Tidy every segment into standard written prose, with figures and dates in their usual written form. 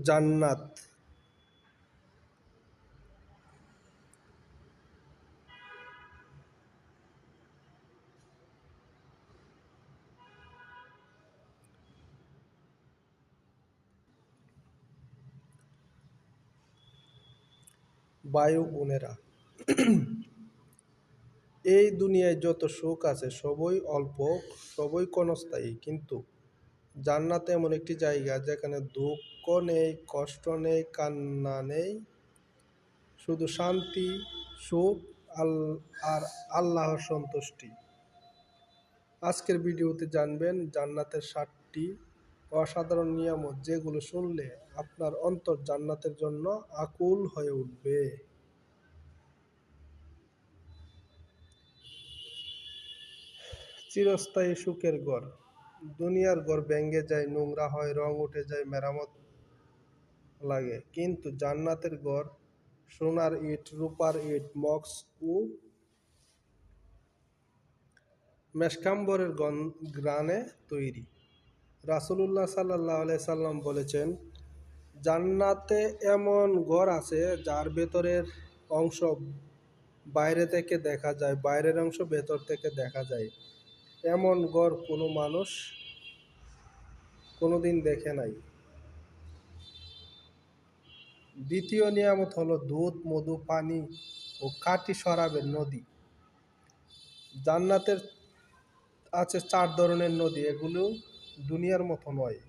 জান্নাত। বায়ু বোনেরা, এই দুনিয়ায় যত সুখ আছে সবই অল্প, সবই ক্ষণস্থায়ী। কিন্তু জান্নাত এমন একটি জায়গা যেখানে দুঃখ নেই, কষ্ট নেই, কান্না নেই, শুধু শান্তি, সুখ আর আল্লাহর সন্তুষ্টি। আজকের ভিডিওতে জানবেন জান্নাতের 7টি অসাধারণ নিয়ামত, যেগুলো শুনলে আপনার অন্তর জান্নাতের জন্য আকুল হয়ে উঠবে। চিরস্থায়ী সুখের ঘর। দুনিয়ার ঘর ভেঙে যায়, নোংরা হয়, রং উঠে যায়, মেরামত লাগে। কিন্তু জান্নাতের ঘর সোনার ইট, রূপার ইট, মক্স ও মেশকাম্বরের গ্রানে তৈরি। রাসূলুল্লাহ সাল্লাল্লাহু আলাইহি সাল্লাম বলেছেন, জান্নাতে এমন ঘর আছে যার ভেতরের অংশ বাইরে থেকে দেখা যায়, বাইরের অংশ ভেতর থেকে দেখা যায়। এমন ঘর কোনো মানুষ কোনোদিন দেখে নাই। দ্বিতীয় নিয়ামত হলো দুধ, মধু, পানি ও খাঁটি শরাবের নদী। জান্নাতের আছে 4 ধরনের নদী, এগুলো দুনিয়ার মতো নয়।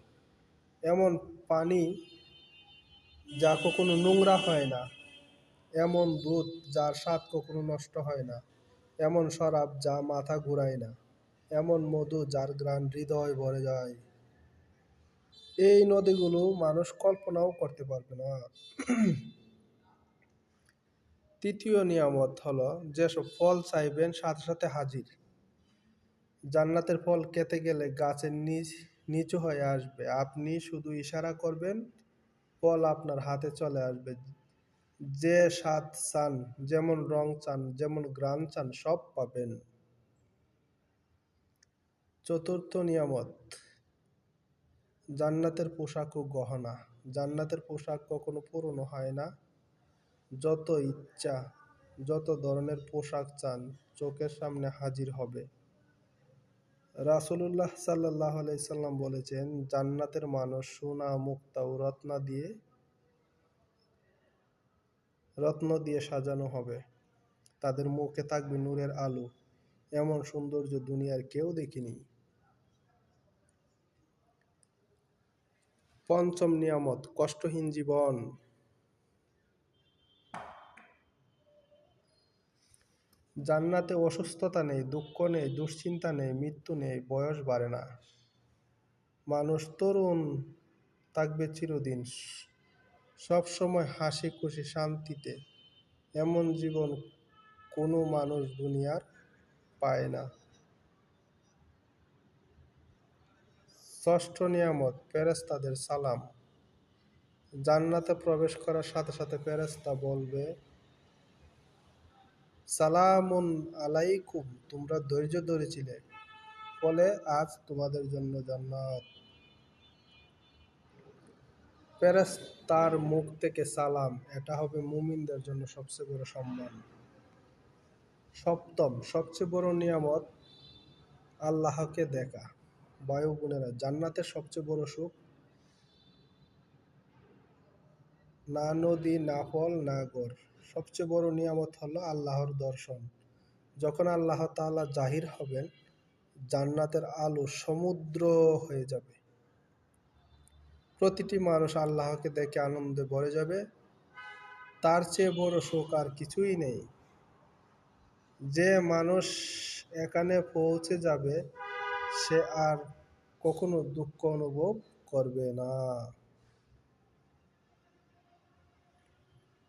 এমন পানি যা কখনো নোংরা হয় না, এমন দুধ যার স্বাদ কখনো নষ্ট হয় না, এমন শরাব যা মাথা ঘুরায় না, এমন মধু যার ঘ্রাণ হৃদয় ভরে যায়। এই নদীগুলো মানুষ কল্পনাও করতে পারবে না। তৃতীয় নিয়ামত হলো যেসব ফল চাইবেন সাথে সাথে হাজির। জান্নাতের ফল খেতে গেলে গাছের নিচু হয়ে আসবে, আপনি শুধু ইশারা করবেন, ফল আপনার হাতে চলে আসবে। যে স্বাদ চান, যেমন রং চান, যেমন ঘ্রাণ চান, সব পাবেন। চতুর্থ নিয়ামত জান্নাতের পোশাক ও গহনা। জান্নাতের পোশাক কখনো পুরনো হয় না। যত ইচ্ছা, যত ধরনের পোশাক চান, চোখের সামনে হাজির হবে। রাসূলুল্লাহ সাল্লাল্লাহু আলাইহি সাল্লাম বলেছেন, জান্নাতের মানুষ সোনা, মুক্তা ও রত্ন দিয়ে সাজানো হবে। তাদের মুখে থাকবে নূরের আলো। এমন সৌন্দর্য দুনিয়ার কেউ দেখেনি। পঞ্চম নিয়ামত কষ্টহীন জীবন। জান্নাতে অসুস্থতা নেই, দুঃখ নেই, দুশ্চিন্তা নেই, মৃত্যু নেই, বয়স বাড়ে না। মানুষ তরুণ থাকবে চিরদিন, সব সময় হাসি খুশি শান্তিতে। এমন জীবন কোনো মানুষ দুনিয়ার পায় না। ষষ্ঠ নিয়ামত ফেরেশতাদের সালাম। জান্নাতে প্রবেশ করার সাথে সাথে ফেরেশতা বলবে, সালামুন আলাইকুম, তোমরা ধৈর্য ধরেছিলে, ফলে আজ তোমাদের জন্য জান্নাত। ফেরেশতার মুখ থেকে সালাম, এটা হবে মুমিনদের জন্য সবচেয়ে বড় সম্মান। সপ্তম সবচেয়ে বড় নিয়ামত আল্লাহকে দেখা। ভাই বোনেরা, জান্নাতের সবচেয়ে বড় সুখ না নদী, না ফল, না ঘর। সবচেয়ে বড় নিয়ামত হলো আল্লাহর দর্শন। যখন আল্লাহ তাআলা জাহির হবেন, জান্নাতের আলো সমুদ্র হয়ে যাবে। প্রতিটি মানুষ আল্লাহকে দেখে আনন্দে ভরে যাবে। তার চেয়ে বড় সুখ আর কিছুই নেই। যে মানুষ এখানে পৌঁছে যাবে, সে আর কখনো দুঃখ অনুভব করবে না।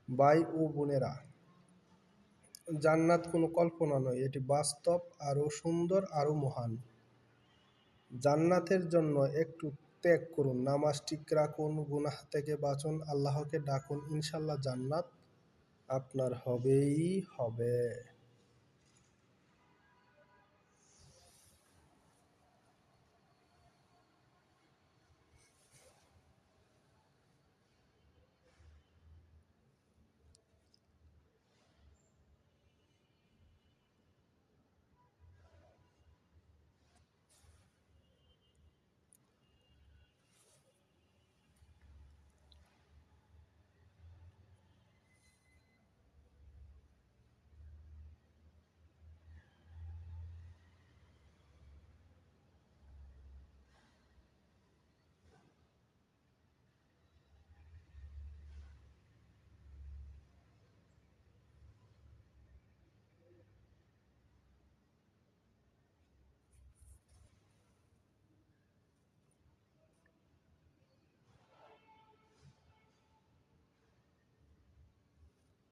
ভাই ও বোনেরা, জান্নাত কোনো কল্পনা নয়, এটি বাস্তব, আরো সুন্দর, আরো মহান। জান্নাতের জন্য একটু ত্যাগ করুন, নামাজ ঠিক রাখুন, গুনাহ থেকে বাঁচুন, আল্লাহকে ডাকুন, ইনশাল্লাহ জান্নাত আপনার হবেই হবে।